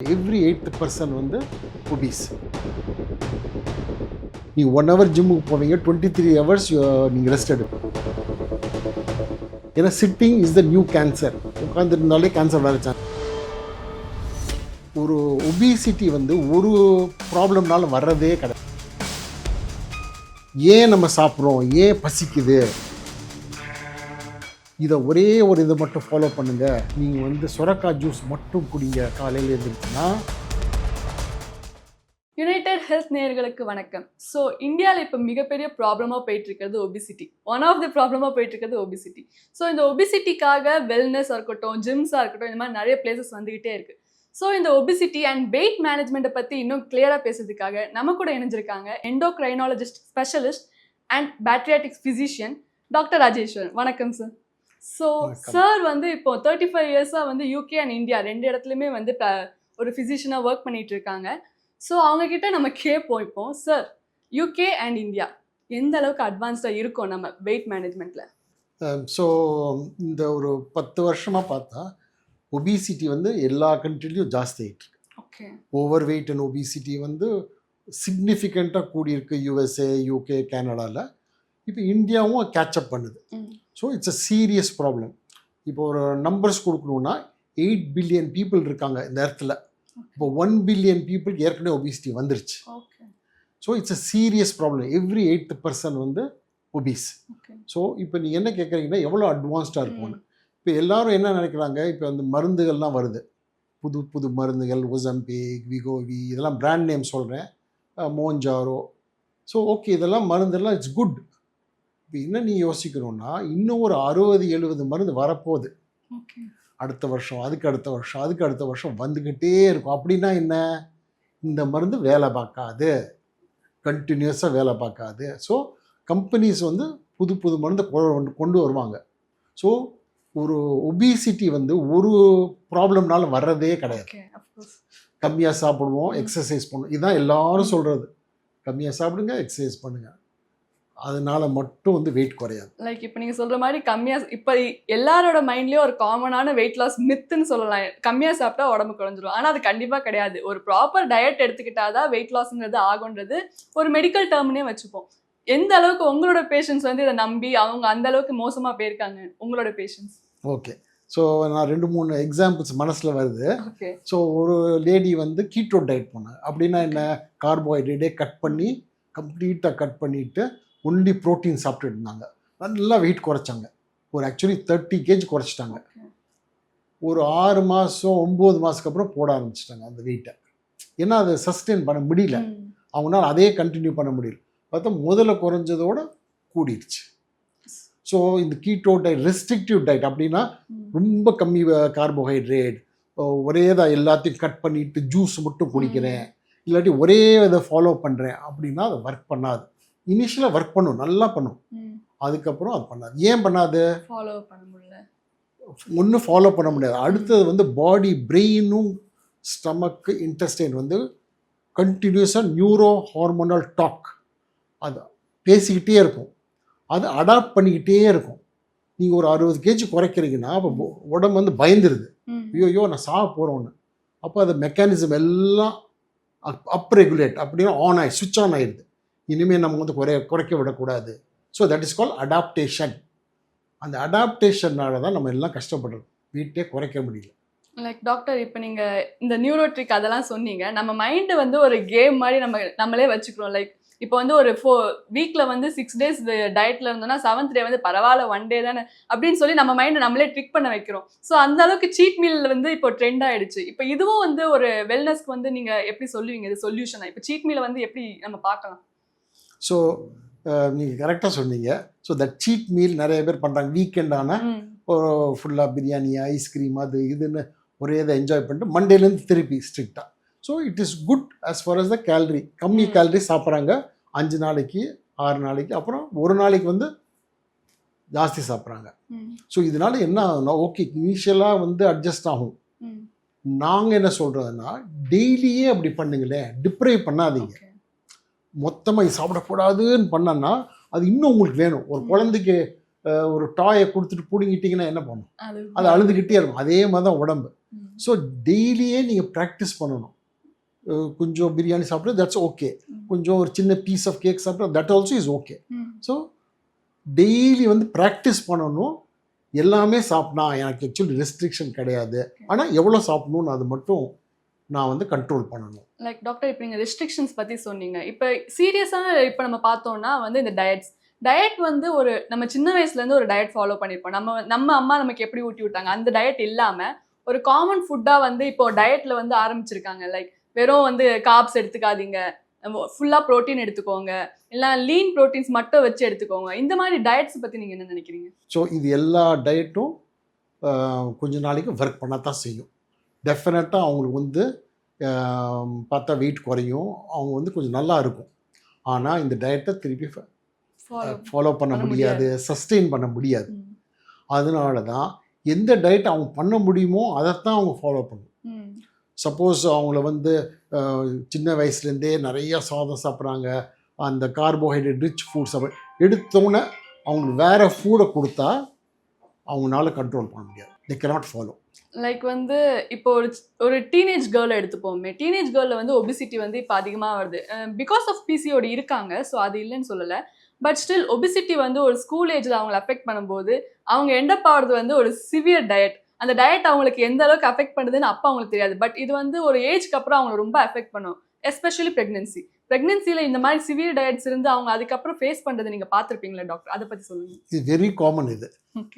Every 8th person வந்து obese. நீ 1 hour ஜிம்முக்கு போவீங்க, 23 hours நீங்கள் ரெஸ்ட் எடுப்பீங்க. ஏன்னா sitting is the new cancer. உட்காந்துருந்தாலே கேன்சர் வர சான்ஸ். ஒரு ஒபிசிட்டி வந்து ஒரு ப்ராப்ளம்னால வர்றதே கிடையாது. ஏன் நம்ம சாப்பிட்றோம், ஏன் பசிக்குது, இதை ஒரே ஒரு இதை மட்டும் ஃபாலோ பண்ணுங்கள். நீங்கள் வந்து சுரக்காய் ஜூஸ் மட்டும் குடிங்க காலையில் இருந்துச்சுன்னா. யுனைடெட் ஹெல்த் நேயர்களுக்கு வணக்கம். ஸோ இந்தியாவில் இப்போ மிகப்பெரிய ப்ராப்ளமாக போயிட்டு இருக்கிறது ஒபிசிட்டி. ஒன் ஆஃப் தி ப்ராப்ளமாக போயிட்டு இருக்கிறது ஒபிசிட்டி. ஸோ இந்த ஒபிசிட்டிக்காக வெல்னஸாக இருக்கட்டும், ஜிம்ஸாக இருக்கட்டும், இந்த மாதிரி நிறைய பிளேசஸ் வந்துகிட்டே இருக்கு. ஸோ இந்த ஒபிசிட்டி அண்ட் வெயிட் மேனேஜ்மெண்ட்டை பற்றி இன்னும் கிளியராக பேசுறதுக்காக நம்ம கூட இணைஞ்சிருக்காங்க endocrinologist specialist and bariatrics physician doctor Rajeswaran. வணக்கம் சார். ஸோ சார் வந்து இப்போ 35 இயர்ஸாக வந்து யூகே அண்ட் இந்தியா ரெண்டு இடத்துலையுமே வந்து ஒரு ஃபிசிஷியனாக ஒர்க் பண்ணிட்டு இருக்காங்க. ஸோ அவங்கக்கிட்ட நம்ம கேட்போம், இப்போ சார் யூகே அண்ட் இந்தியா எந்த அளவுக்கு அட்வான்ஸ்டாக இருக்கும் நம்ம வெயிட் மேனேஜ்மெண்ட்டில்? ஸோ இந்த ஒரு 10 வருஷமாக பார்த்தா ஒபிசிட்டி வந்து எல்லா கண்ட்ரிலையும் ஜாஸ்தி ஆகிட்டு இருக்கு. Okay. Over weight and obesity வந்து சிக்னிஃபிகண்ட்டாக கூடியிருக்கு யூஎஸ்ஏ, யூகே, கனடாவில். இப்போ இந்தியாவும் கேட்சப் பண்ணுது. So it's a serious problem. இப்போ ஒரு நம்பர்ஸ் கொடுக்கணுன்னா 8 பில்லியன் பீப்புள் இருக்காங்க இந்த இடத்துல. இப்போ 1 பில்லியன் பீப்புளுக்கு ஏற்கனவே ஒபிசிட்டி வந்துருச்சு. So it's a serious problem. Every 8th person வந்து ஒபீஸ். ஸோ இப்போ நீங்கள் என்ன கேட்குறீங்கன்னா எவ்வளோ அட்வான்ஸ்டாக இருக்கும்னு. இப்போ எல்லாரும் என்ன நினைக்கிறாங்க, இப்போ அந்த மருந்துகள்லாம் வருது, புது புது மருந்துகள், ஒசம்பிக், விகோவி, இதெல்லாம் பிராண்ட் நேம் சொல்கிறேன், மோஞ்சாரோ. ஸோ ஓகே, இதெல்லாம் மருந்தெல்லாம் இட்ஸ் குட். இப்போ என்ன நீ யோசிக்கணும்னா இன்னும் ஒரு 60-70 மருந்து வரப்போகுது அடுத்த வருஷம், அதுக்கு அடுத்த வருஷம், அதுக்கு அடுத்த வருஷம் வந்துக்கிட்டே இருக்கும். அப்படின்னா என்ன, இந்த மருந்து வேலை பார்க்காது, கண்டினியூஸாக வேலை பார்க்காது. ஸோ கம்பெனிஸ் வந்து புது புது மருந்து கொண்டு வருவாங்க. ஸோ ஒரு ஒபிசிட்டி வந்து ஒரு ப்ராப்ளம்னால வர்றதே கிடையாது. கம்மியாக சாப்பிடுவோம், எக்ஸசைஸ் பண்ணுவோம், இதுதான் எல்லாரும் சொல்கிறது. கம்மியாக சாப்பிடுங்க, எக்ஸசைஸ் பண்ணுங்கள், அதனால மட்டும் வந்து வெயிட் குறையாது. லைக் இப்போ நீங்கள் சொல்கிற மாதிரி கம்மியாக, இப்போ எல்லாரோட மைண்ட்லேயும் ஒரு காமனான வெயிட் லாஸ் மித்துன்னு சொல்லலாம், கம்மியாக சாப்பிட்டா உடம்பு குறைஞ்சிரும். ஆனால் அது கண்டிப்பாக கிடையாது. ஒரு ப்ராப்பர் டயட் எடுத்துக்கிட்டாதான் வெயிட் லாஸ்ங்கிறது ஆகுன்றது ஒரு மெடிக்கல் டேர்ம்னே வச்சுப்போம். எந்த அளவுக்கு உங்களோட பேஷண்ட்ஸ் வந்து இதை நம்பி அவங்க அந்த அளவுக்கு மோசமாக போயிருக்காங்க உங்களோட பேஷண்ட்ஸ்? ஓகே. ஸோ நான் 2-3 எக்ஸாம்பிள்ஸ் மனசில் வருது. ஓகே. ஸோ ஒரு லேடி வந்து கீட்டோ டயட் பண்ணாங்க. அப்படின்னா என்ன, கார்போஹைட்ரேட்டே கட் பண்ணி கம்ப்ளீட்டாக கட் பண்ணிவிட்டு ஒன்லி ப்ரோட்டீன் சாப்பிட்டுட்டு இருந்தாங்க. நல்லா வெயிட் குறைச்சாங்க. ஒரு ஆக்சுவலி 30 kg குறைச்சிட்டாங்க. ஒரு 6 மாதம் 9 மாதத்துக்கு அப்புறம் போட ஆரம்பிச்சிட்டாங்க அந்த வெயிட்டை. ஏன்னா அதை சஸ்டெயின் பண்ண முடியல, அவங்களால அதே கண்டினியூ பண்ண முடியல. பார்த்தா முதல்ல குறைஞ்சதோட கூடிடுச்சு. ஸோ இந்த கீட்டோ டயட், ரெஸ்ட்ரிக்டிவ் டயட் அப்படின்னா ரொம்ப கம்மி கார்போஹைட்ரேட், ஒரே தான் எல்லாத்தையும் கட் பண்ணிவிட்டு ஜூஸ் மட்டும் குடிக்கிறேன், இல்லாட்டி ஒரே இதை ஃபாலோ பண்ணுறேன் அப்படின்னா அது ஒர்க் பண்ணாது. இனிஷியலாக ஒர்க் பண்ணும், நல்லா பண்ணும், அதுக்கப்புறம் அது பண்ணாது. ஏன் பண்ணாது? ஃபாலோ பண்ண முடியல. ஒன்றும் ஃபாலோ பண்ண முடியாது. அடுத்தது வந்து பாடி, பிரெயினும் ஸ்டமக்கு, இன்டெஸ்டைன் வந்து கண்டினியூஸாக நியூரோ ஹார்மோனல் டாக், அது பேசிக்கிட்டே இருக்கும், அது அடாப்ட் பண்ணிக்கிட்டே இருக்கும். நீங்கள் ஒரு 60 kg குறைக்கிறீங்கன்னா அப்போ உடம்பு வந்து பயந்துருது, ஐயோ நான் சாக போகிறோன்னு. அப்போ அது மெக்கானிசம் எல்லாம் அப் ரெகுலேட் அப்படின்னா ஆன் ஆகி சுவிட்ச் ஆன் ஆயிடுது. இனிமேல் நம்ம வந்து குறைக்க விடக்கூடாது. So that is call adaptation. அந்த அடாப்டேஷன்னால தான் நம்ம எல்லாம் கஷ்டப்படுறோம், வீட்டே குறைக்க முடியல. லைக் டாக்டர், இப்போ நீங்கள் இந்த நியூரோட்ரிக் அதெல்லாம் சொன்னீங்க. நம்ம மைண்டு வந்து ஒரு கேம் மாதிரி நம்மளே வச்சுக்கிறோம். லைக் இப்போ வந்து ஒரு வீக்கில் வந்து 6 days டயட்டில் இருந்தோம்னா 7th day வந்து பரவாயில்ல 1 day தானே அப்படின்னு சொல்லி நம்ம மைண்டை நம்மளே ட்ரிக் பண்ண வைக்கிறோம். ஸோ அந்த அளவுக்கு சீட் மீல் வந்து இப்போ ட்ரெண்ட் ஆகிடுச்சு. இப்போ இதுவும் வந்து ஒரு வெல்னஸ்க்கு வந்து நீங்கள் எப்படி சொல்லுவீங்க இது சொல்யூஷனாக? இப்போ சீட் மீலை வந்து எப்படி நம்ம பார்க்கலாம்? ஸோ நீங்கள் கரெக்டாக சொன்னீங்க. ஸோ தட் சீட் மீல் நிறைய பேர் பண்ணுறாங்க. வீக்கெண்ட் ஆனால் ஒரு ஃபுல்லாக பிரியாணி, ஐஸ்கிரீம், அது இதுன்னு ஒரே இதை என்ஜாய் பண்ணிட்டு மண்டேலேருந்து திருப்பி ஸ்ட்ரிக்டாக. So it is good as far as the calorie. கம்மி கேலரி சாப்பிட்றாங்க 5 நாளைக்கு 6 நாளைக்கு, அப்புறம் ஒரு நாளைக்கு வந்து ஜாஸ்தி சாப்பிட்றாங்க. ஸோ இதனால என்ன ஆகுதுன்னா, ஓகே இனிஷியலாக வந்து அட்ஜஸ்ட் ஆகும். நாங்கள் என்ன சொல்கிறதுனா, டெய்லியே அப்படி பண்ணுங்களேன், டிப்ரைவ் பண்ணாதீங்க. மொத்தமாக இது சாப்பிடக்கூடாதுன்னு பண்ணனா அது இன்னும் உங்களுக்கு வேணும். ஒரு குழந்தைக்கு ஒரு டாயை கொடுத்துட்டு பிடிங்கிட்டிங்கன்னா என்ன பண்ணும், அது அழுதுகிட்டே இருக்கும். அதே மாதிரி தான் உடம்பு. ஸோ டெய்லியே நீங்கள் ப்ராக்டிஸ் பண்ணணும். கொஞ்சம் பிரியாணி சாப்பிட்றது தட்ஸ் ஓகே, கொஞ்சம் ஒரு சின்ன பீஸ் ஆஃப் கேக் சாப்பிட்றது that also is okay. So daily வந்து ப்ராக்டிஸ் பண்ணணும். எல்லாமே சாப்பிட்னா எனக்கு ஆக்சுவலி ரெஸ்ட்ரிக்ஷன் கிடையாது, ஆனால் எவ்வளோ சாப்பிடணும்னு அது மட்டும் நான் வந்து கண்ட்ரோல் பண்ணணும். லைக் டாக்டர் இப்போ நீங்கள் ரெஸ்ட்ரிக்ஷன்ஸ் பற்றி சொன்னீங்க. இப்போ சீரியஸாக இப்போ நம்ம பார்த்தோம்னா வந்து இந்த டயட் வந்து ஒரு நம்ம சின்ன வயசுலேருந்து ஒரு டயட் ஃபாலோ பண்ணியிருப்போம். நம்ம அம்மா நமக்கு எப்படி ஊட்டி விட்டாங்க அந்த டயட் இல்லாமல் ஒரு காமன் ஃபுட்டாக வந்து இப்போ டயட்ல வந்து ஆரம்பிச்சிருக்காங்க. லைக் வெறும் வந்து கார்ப்ஸ் எடுத்துக்காதீங்க, ஃபுல்லாக ப்ரோட்டீன் எடுத்துக்கோங்க, இல்லை லீன் ப்ரோட்டீன்ஸ் மட்டும் வச்சு எடுத்துக்கோங்க. இந்த மாதிரி டயட்ஸ் பற்றி நீங்கள் என்ன நினைக்கிறீங்க? ஸோ இது எல்லா டயட்டும் கொஞ்ச நாளைக்கு ஒர்க் பண்ண தான் செய்யும். டெஃபினட்டாக அவங்களுக்கு வந்து பார்த்தா வெயிட் குறையும், அவங்க வந்து கொஞ்சம் நல்லா இருக்கும். ஆனால் இந்த டயட்டை திருப்பி ஃபாலோ பண்ண முடியாது, சஸ்டெயின் பண்ண முடியாது. அதனால தான் எந்த டயட் அவங்க பண்ண முடியுமோ அதைத்தான் அவங்க ஃபாலோ பண்ணணும். சப்போஸ் அவங்கள வந்து சின்ன வயசுலேருந்தே நிறைய சாதம் சாப்பிட்றாங்க, அந்த கார்போஹைட்ரேட் ரிச் ஃபுட் எடுத்தோன்னே அவங்களுக்கு வேறு ஃபுட்டை கொடுத்தா அவங்களால கண்ட்ரோல் பண்ண முடியாது. They cannot follow. லைக் வந்து இப்போ ஒரு டீனேஜ் கேர்ளை எடுத்துப்போமே, டீனேஜ் கேர்ளில் வந்து ஒபிசிட்டி வந்து இப்போ அதிகமாக வருது. பிகாஸ் ஆஃப் பிசிஓடி இருக்காங்க, ஸோ அது இல்லைன்னு சொல்லலை. பட் ஸ்டில் ஒபிசிட்டி வந்து ஒரு ஸ்கூல் ஏஜில் அவங்களை அஃபெக்ட் பண்ணும்போது அவங்க எண்டப் ஆகிறது வந்து ஒரு சிவியர் டயட். அந்த டயட் அவங்களுக்கு எந்த அளவுக்கு அஃபெக்ட் பண்ணுதுன்னு அப்போ அவங்களுக்கு தெரியாது. பட் இது வந்து ஒரு ஏஜ்க்கு அப்புறம் அவங்களை ரொம்ப அஃபெக்ட் பண்ணும். எஸ்பெஷலி ப்ரெக்னென்சியில் இந்த மாதிரி சிவியர் டயட்ஸ் இருந்து அவங்க அதுக்கப்புறம் ஃபேஸ் பண்ணுறது நீங்கள் பார்த்துருப்பீங்களா டாக்டர்? அதை பற்றி சொல்லுங்கள். இது வெரி காமன் இது.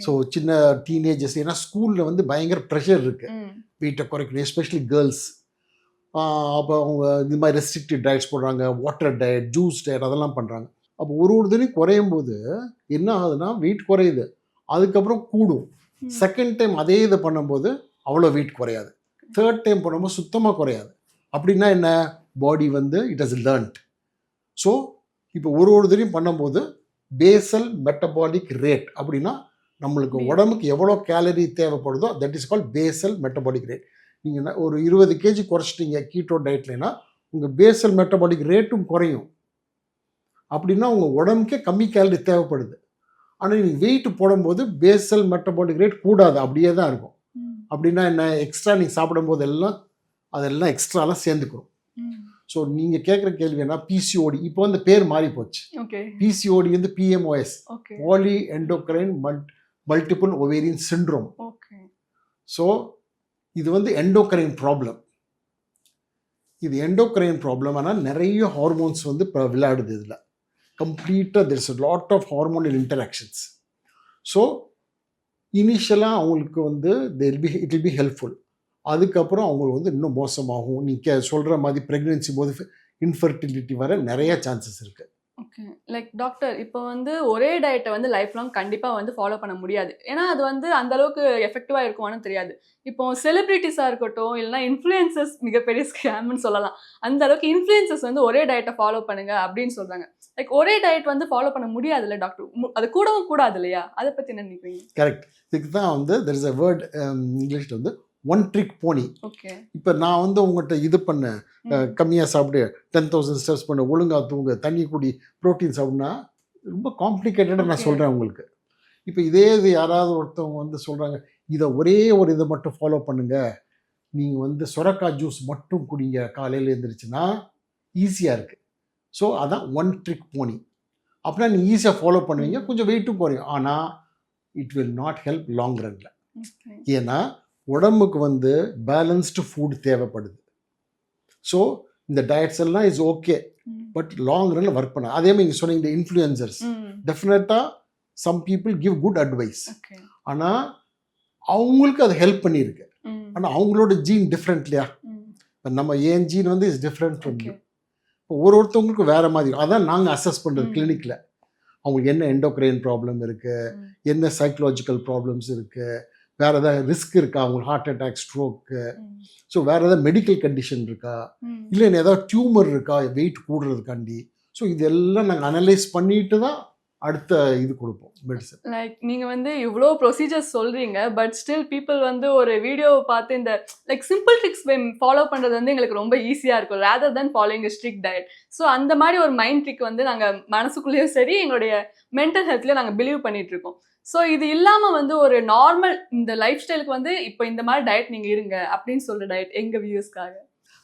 ஸோ சின்ன டீனேஜர்ஸ், ஏன்னா ஸ்கூலில் வந்து பயங்கர ப்ரெஷர் இருக்குது வெயிட்டை குறைக்கணும், எஸ்பெஷலி கேர்ள்ஸ். அப்போ அவங்க இந்த மாதிரி ரெஸ்ட்ரிக்டிவ் டயட்ஸ் போடுறாங்க, வாட்டர் டயட், ஜூஸ் டயட் அதெல்லாம் பண்ணுறாங்க. அப்போ ஒரு தினம் குறையும் போது என்ன ஆகுதுன்னா வெயிட் குறையுது, அதுக்கப்புறம் கூடும். செகண்ட் டைம் அதே இதை பண்ணும்போது அவ்வளோ வெயிட் குறையாது, தேர்ட் டைம் பண்ணும்போது சுத்தமாக குறையாது. அப்படின்னா என்ன, பாடி வந்து இட் ஹஸ் லேர்ன்ட். ஸோ இப்போ ஒரு தினம் பண்ணும்போது பேசல் மெட்டபாலிக் ரேட் அப்படின்னா நம்மளுக்கு உடம்புக்கு எவ்வளோ கேலரி தேவைப்படுதோ that is called Basel metabolic rate. நீங்கள் ஒரு 20 kg குறைச்சிட்டிங்க கீட்டோ டயட்லனா உங்கள் பேசல் மெட்டபாலிக் ரேட்டும் குறையும். அப்படின்னா உங்கள் உடம்புக்கே கம்மி கேலரி தேவைப்படுது. ஆனால் நீங்கள் வெயிட் போடும்போது பேசல் மெட்டபாலிக் ரேட் கூடாது, அப்படியே தான் இருக்கும். அப்படின்னா என்ன, எக்ஸ்ட்ரா நீங்கள் சாப்பிடும்போது அதெல்லாம் எக்ஸ்ட்ராலாம் சேர்ந்துக்கிறோம். ஸோ நீங்கள் கேட்குற கேள்வி என்ன, பிசிஓடி இப்போ வந்து பேர் மாறி போச்சு. பிசிஓடி வந்து PMOS, poly endocrine multiple ovarian syndrome. So இது வந்து எண்டோக்ரைன் ப்ராப்ளம். இது எண்டோக்ரைன் ப்ராப்ளம். ஆனால் நிறைய ஹார்மோன்ஸ் வந்து இப்போ விளையாடுது இதில். கம்ப்ளீட்டாக there is a lot of hormonal interactions. So இனிஷியலாக அவங்களுக்கு வந்து it will be helpful. அதுக்கப்புறம் அவங்களுக்கு வந்து இன்னும் மோசமாகும். நீங்கள் சொல்கிற மாதிரி ப்ரெக்னென்சி போது இன்ஃபர்டிலிட்டி வர நிறைய சான்சஸ் இருக்குது. ஓகே, லைக் டாக்டர் இப்போ வந்து ஒரே டயட்டை வந்து லைஃப் லாங் கண்டிப்பாக வந்து ஃபாலோ பண்ண முடியாது. ஏன்னா அது வந்து அந்த அளவுக்கு எஃபெக்டிவாக இருக்குமான்னு தெரியாது. இப்போ செலிபிரிட்டிஸாக இருக்கட்டும், இல்லைனா இன்ஃப்ளூயன்சஸ், மிகப்பெரிய ஸ்கேம்னு சொல்லலாம். அந்த அளவுக்கு இன்ஃப்ளூயன்சஸ் வந்து ஒரே டயட்டை ஃபாலோ பண்ணுங்க அப்படின்னு சொல்கிறாங்க. லைக் ஒரே டயட் வந்து ஃபாலோ பண்ண முடியாதுல்ல டாக்டர்? அது கூடவும் கூடாது இல்லையா? அதை பற்றி என்ன நினைக்கிறீங்க? கரெக்ட். இதுக்கு தான் வந்து there is a word இங்கிலீஷில் வந்து ஒன் ட்ரிக் போனி. ஓகே, இப்போ நான் வந்து உங்கள்கிட்ட இது பண்ண கம்மியாக சாப்பிடு, 10,000 ஸ்டெப்ஸ் பண்ண, ஒழுங்காக தூங்க, தண்ணி குடி, ப்ரோட்டீன் சாப்பிட்னா ரொம்ப காம்ப்ளிகேட்டடாக நான் சொல்கிறேன் உங்களுக்கு. இப்போ இதே இது யாராவது ஒருத்தவங்க வந்து சொல்கிறாங்க இதை ஒரே ஒரு இதை மட்டும் ஃபாலோ பண்ணுங்கள், நீங்கள் வந்து சுரக்காய் ஜூஸ் மட்டும் குடிங்க காலையில் எழுந்திரிச்சுன்னா ஈஸியாக இருக்குது. ஸோ அதான் ஒன் ட்ரிக் போனி. அப்படின்னா நீங்கள் ஈஸியாக ஃபாலோ பண்ணுவீங்க, கொஞ்சம் வெயிட்டும் குறையும். ஆனால் it will not help long ரனில். ஏன்னா உடம்புக்கு வந்து பேலன்ஸ்டு ஃபுட் தேவைப்படுது. ஸோ இந்த டயட்ஸ் எல்லாம் இஸ் ஓகே, பட் லாங் ரன்ல ஒர்க் பண்ண. அதே மாதிரி நீங்கள் சொன்னீங்க இந்த இன்ஃப்ளூயன்சர்ஸ், டெஃபினட்டாக some people give good advice. ஆனால் அவங்களுக்கு அது ஹெல்ப் பண்ணியிருக்கு. ஆனால் அவங்களோட ஜீன் டிஃப்ரெண்ட் இல்லையா? இப்போ நம்ம ஏன் ஜீன் வந்து இஸ் டிஃப்ரெண்ட் ஃப்ரம் யூ. இப்போ ஒருத்தவங்களுக்கு வேறு மாதிரி. அதான் நாங்கள் அசஸ் பண்ணுறது கிளினிக்கில். அவங்களுக்கு என்ன எண்டோக்ரைன் ப்ராப்ளம் இருக்குது, என்ன சைக்கலாஜிக்கல் ப்ராப்ளம்ஸ் இருக்குது, வேறு ஏதாவது ரிஸ்க் இருக்கா, அவங்களுக்கு ஹார்ட் அட்டாக், ஸ்ட்ரோக்கு, ஸோ வேறு ஏதாவது மெடிக்கல் கண்டிஷன் இருக்கா, இல்லை ஏதாவது டியூமர் இருக்கா வெயிட் கூடுறதுக்காண்டி. ஸோ இதெல்லாம் நாங்கள் அனலைஸ் பண்ணிட்டு தான் அடுத்த இது கொடுப்போம் மெடிசன். லைக் நீங்க வந்து இவ்வளோ ப்ரொசீஜர்ஸ் சொல்றீங்க, பட் ஸ்டில் பீப்புள் வந்து ஒரு வீடியோ பார்த்து இந்த லைக் சிம்பிள் ட்ரிக்ஸ் ஃபாலோ பண்றது வந்து எங்களுக்கு ரொம்ப ஈஸியா இருக்கும் rather then following a strict diet. So அந்த மாதிரி ஒரு மைண்ட் ட்ரிக் வந்து நாங்க மனசுக்குள்ளேயும் சரி எங்களுடைய மென்டல் ஹெல்த்லயும் நாங்க பிலீவ் பண்ணிட்டு இருக்கோம். ஸோ இது இல்லாம வந்து ஒரு நார்மல் இந்த லைஃப் ஸ்டைலுக்கு வந்து இப்போ இந்த மாதிரி டயட் நீங்க இருங்க அப்படின்னு சொல்ற டயட் எங்க வியூஸ்க்காக.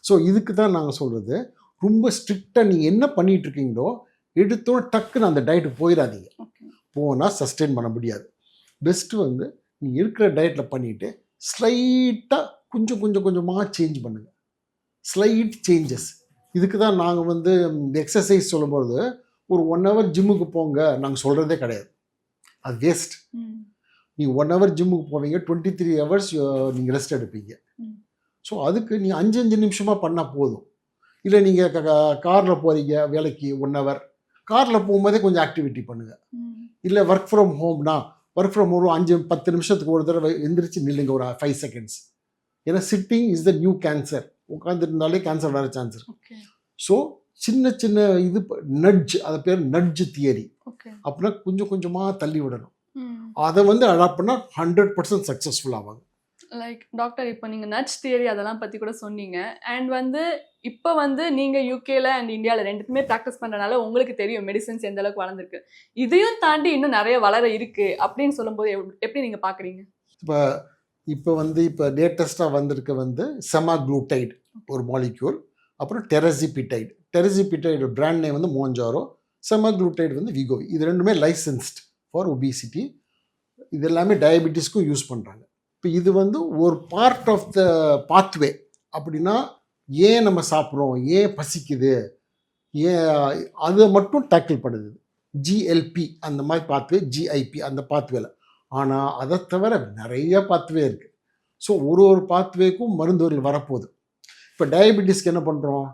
ஸோ இதுக்கு தான் நாங்கள் சொல்கிறது, ரொம்ப ஸ்ட்ரிக்டாக நீங்கள் என்ன பண்ணிட்டு இருக்கீங்களோ எடுத்தோட டக்குன்னு அந்த டயட்டுக்கு போயிடாதீங்க. போனால் சஸ்டெயின் பண்ண முடியாது. பெஸ்ட்டு வந்து நீங்கள் இருக்கிற டயட்டில் பண்ணிவிட்டு ஸ்லைட்டாக கொஞ்சமாக சேஞ்ச் பண்ணுங்கள். Slide changes. இதுக்கு தான் நாங்கள் வந்து எக்ஸசைஸ் சொல்லும்போது ஒரு 1 hour ஜிம்முக்கு போங்க நாங்கள் சொல்கிறதே கிடையாது. அது வேஸ்ட். நீங்கள் 1 hour ஜிம்முக்கு போவீங்க, 23 hours நீங்கள் ரெஸ்ட் எடுப்பீங்க. ஸோ அதுக்கு நீங்கள் 5 நிமிஷமாக பண்ணால் போதும். இல்லை நீங்கள் காரில் போகிறீங்க வேலைக்கு 1 hour, காரில் போகும்போதே கொஞ்சம் ஆக்டிவிட்டி பண்ணுங்கள். இல்லை ஒர்க் ஃப்ரம் ஹோம்னா ஒர்க் ஃப்ரம் ஹோம் 5-10 நிமிஷத்துக்கு ஒரு தடவை எந்திரிச்சு நில்லுங்க ஒரு 5 seconds. ஏன்னா sitting is the new cancer. உட்காந்துருந்தாலே கேன்சர் வர சான்ஸ் இருக்கு. ஸோ சின்ன இது நட்ஜ், அது பேர் நட்ஜ் தியரி. அப்படின்னா கொஞ்சமாக தள்ளி விடணும். அதை வந்து அடாப்ட் பண்ணால் 100% சக்ஸஸ்ஃபுல் ஆவாங்க. லைக் டாக்டர் இப்போ நீங்கள் நட்ஜ் தியரி அதெல்லாம் பற்றி கூட சொன்னீங்க. அண்ட் வந்து இப்போ வந்து நீங்கள் யூகேல அண்ட் இந்தியாவில் ரெண்டுத்துமே ப்ராக்டிஸ் பண்ணுறதுனால உங்களுக்கு தெரியும் மெடிசன்ஸ் எந்த அளவுக்கு வளர்ந்துருக்கு. இதையும் தாண்டி இன்னும் நிறைய வளர இருக்குது அப்படின்னு சொல்லும்போது எப்படி நீங்கள் பார்க்குறீங்க? இப்போ லேட்டஸ்ட்டாக வந்திருக்க வந்து செமாக்ளூடைட் ஒரு மாலிக்யூல், அப்புறம் டெரசிபிடைடு பிராண்ட் நேம் வந்து மோஞ்சாரோ, செமாக்ளூடைடு வந்து விகோவி. இது ரெண்டுமே லைசன்ஸ்ட் ஃபார் ஒபிசிட்டி. இது எல்லாமே டயபெட்டிஸ்க்கும் யூஸ் பண்ணுறாங்க. இப்போ இது வந்து ஒரு பார்ட் ஆஃப் த பாத்வே. அப்படின்னா ஏன் நம்ம சாப்பிட்றோம், ஏன் பசிக்குது, ஏன் அதை மட்டும் டேக்கிள் பண்ணுது. ஜிஎல்பி அந்த மாதிரி பாத்வே, ஜிஐபி அந்த பாத்வேல. ஆனால் அதை தவிர நிறைய பாத்வே இருக்குது. ஸோ ஒரு பாத்வேக்கும் மருந்துகள் வரப்போகுது. இப்போ டயபெட்டிஸ்க்கு என்ன பண்ணுறோம்,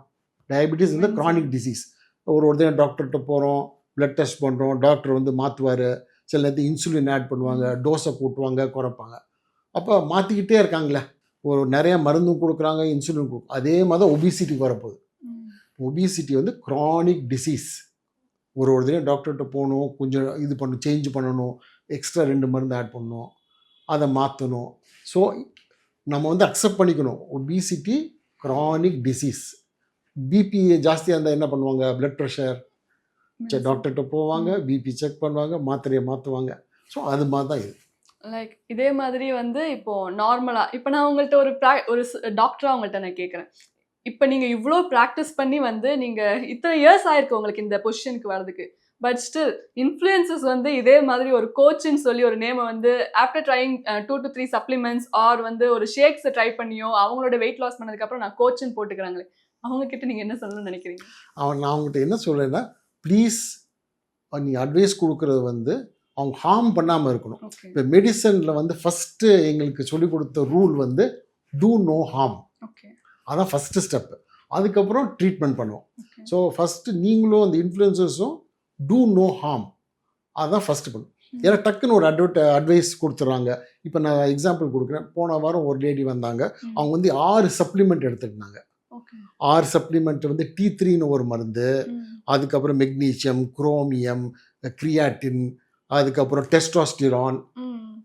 டயபெட்டிஸ் வந்து க்ரானிக் டிசீஸ். ஒரு தினம் டாக்டர்கிட்ட போகிறோம், பிளட் டெஸ்ட் பண்ணுறோம், டாக்டர் வந்து மாற்றுவார். சில நேரத்துக்கு இன்சுலின் ஆட் பண்ணுவாங்க, டோஸை கூட்டுவாங்க, குறைப்பாங்க. அப்போ மாற்றிக்கிட்டே இருக்காங்களே, ஒரு நிறைய மருந்தும் கொடுக்குறாங்க, இன்சுலின் கொடுக்கும். அதே மாதிரி தான் ஒபிசிட்டிக்கு வரப்போகுது. ஒபிசிட்டி வந்து க்ரானிக் டிசீஸ். ஒரு தினம் டாக்டர்கிட்ட போகணும், கொஞ்சம் இது சேஞ்ச் பண்ணணும், எக்ஸ்ட்ரா 2 மருந்து ஆட் பண்ணணும், அதை மாற்றணும். ஸோ நம்ம வந்து அக்செப்ட் பண்ணிக்கணும், ஒபிசிட்டி க்ரானிக் டிசீஸ். பிபி ஜாஸ்தியாக இருந்தால் என்ன பண்ணுவாங்க, பிளட் ப்ரெஷர், டாக்டர்கிட்ட போவாங்க, பிபி செக் பண்ணுவாங்க, மாத்திரையை மாற்றுவாங்க. ஸோ அது மாதிரி தான் இது. லைக் இதே மாதிரி வந்து இப்போ நார்மலாக இப்போ நான் உங்கள்கிட்ட ஒரு டாக்டராக உங்கள்கிட்ட நான் கேட்குறேன். இப்போ நீங்கள் இவ்வளோ ப்ராக்டிஸ் பண்ணி வந்து நீங்கள் இத்தனை இயர்ஸ் ஆயிருக்கு உங்களுக்கு இந்த பொசிஷனுக்கு வரதுக்கு. பட் ஸ்டில் இன்ஃப்ளூயன்சஸ் வந்து இதே மாதிரி ஒரு கோச்சுன்னு சொல்லி ஒரு நேமை வந்து after trying 2 to 3 supplements or வந்து ஒரு ஷேக்ஸை ட்ரை பண்ணியோ அவங்களோட வெயிட் லாஸ் பண்ணதுக்கப்புறம் நான் கோச்சுன்னு போட்டுக்கிறாங்களே, அவங்கக்கிட்ட நீங்கள் என்ன சொல்லணும்னு நினைக்கிறீங்க? நான் அவங்ககிட்ட என்ன சொல்கிறேன்னா, ப்ளீஸ் நீங்கள் அட்வைஸ் கொடுக்குறது வந்து அவங்க ஹார்ம் பண்ணாமல் இருக்கணும். இப்போ மெடிசனில் வந்து ஃபஸ்ட்டு எங்களுக்கு சொல்லிக் கொடுத்த ரூல் வந்து டூ நோ ஹார்ம். அதான் ஃபஸ்ட்டு ஸ்டெப்பு. அதுக்கப்புறம் ட்ரீட்மெண்ட் பண்ணுவோம். ஸோ ஃபஸ்ட்டு நீங்களும் அந்த இன்ஃப்ளூயன்சர்ஸும் டூ நோ ஹார்ம், அதுதான் ஃபஸ்ட்டு பண்ணும். ஏன்னா டக்குன்னு ஒரு அட்வைஸ் கொடுத்துட்றாங்க. இப்போ நான் எக்ஸாம்பிள் கொடுக்குறேன். போன வாரம் ஒரு லேடி வந்தாங்க, அவங்க வந்து 6 சப்ளிமெண்ட் எடுத்துக்கிட்டாங்க. 6 சப்ளிமெண்ட் வந்து T3ன்னு ஒரு மருந்து, அதுக்கப்புறம் மெக்னீசியம், குரோமியம், கிரியாட்டின், அதுக்கப்புறம் டெஸ்டோஸ்டிரான்.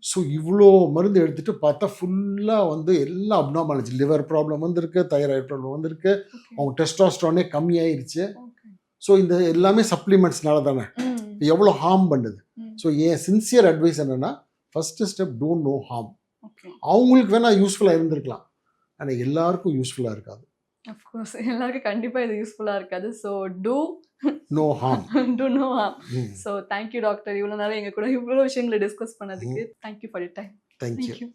ஸோ இவ்வளோ மருந்து எடுத்துகிட்டு பார்த்தா ஃபுல்லாக வந்து எல்லா அப்நார்மாலஜி, லிவர் ப்ராப்ளம் வந்திருக்கு, தைராய்டு ப்ராப்ளம் வந்திருக்கு, அவங்க டெஸ்டோஸ்டிரானே கம்மியாயிருச்சு. ஸோ இந்த எல்லாமே சப்ளிமெண்ட்ஸ்னால தானே, எவ்வளோ ஹார்ம் பண்ணுது. ஸோ என் சின்சியர் அட்வைஸ் என்னென்னா, first step don't know harm. அவங்களுக்கு வேணால் யூஸ்ஃபுல்லாக இருந்திருக்கலாம், ஆனால் எல்லாருக்கும் யூஸ்ஃபுல்லாக இருக்காது. அஃப்கோர்ஸ் எல்லாருக்கும் கண்டிப்பாக இது யூஸ்ஃபுல்லாக இருக்காது. So do no harm. Do no harm. So thank you doctor, இவ்வளோ நேரம் எங்கள் கூட இவ்வளோ விஷயங்களை டிஸ்கஸ் பண்ணதுக்கு. Thank you for your time. Thank you.